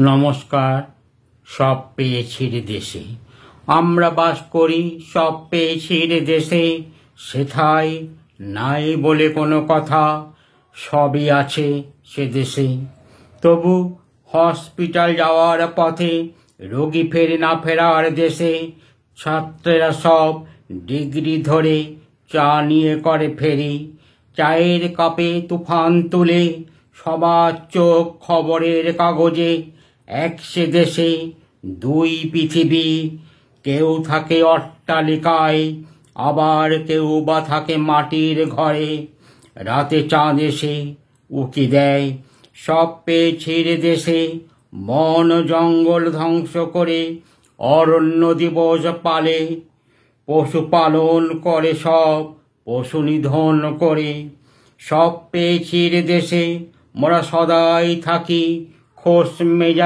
নমস্কার। সব পেয়েছির দেশে আমরা বাস করি, সব পেয়েছির দেশে। সেথায় নাই বলে কোনো কথা, সবই আছে সে দেশে। তবু হসপিটাল যাওয়ার পথে রোগী ফেরে না ফেরার দেশে ছাত্রেরা সব ডিগ্রি ধরে চা নিয়ে করে ফেরি। চায়ের কাপে তুফান তুলে সবার চোখ খবরের কাগজে। এক সে দেশে দুই পৃথিবী, কেউ থাকে অট্টালিকায়, আবার কেউ বা থাকে মাটির ঘরে। রাতে চাঁদ এসে উকি দেয় সব পেয়েছির দেশে। বন জঙ্গল ধ্বংস করে অরণ্য দিবস পালে। পশুপালন করে সব, পশু নিধন করে। সব পেয়েছির দেশে মোরা সদাই থাকি খোশ মেজাজে।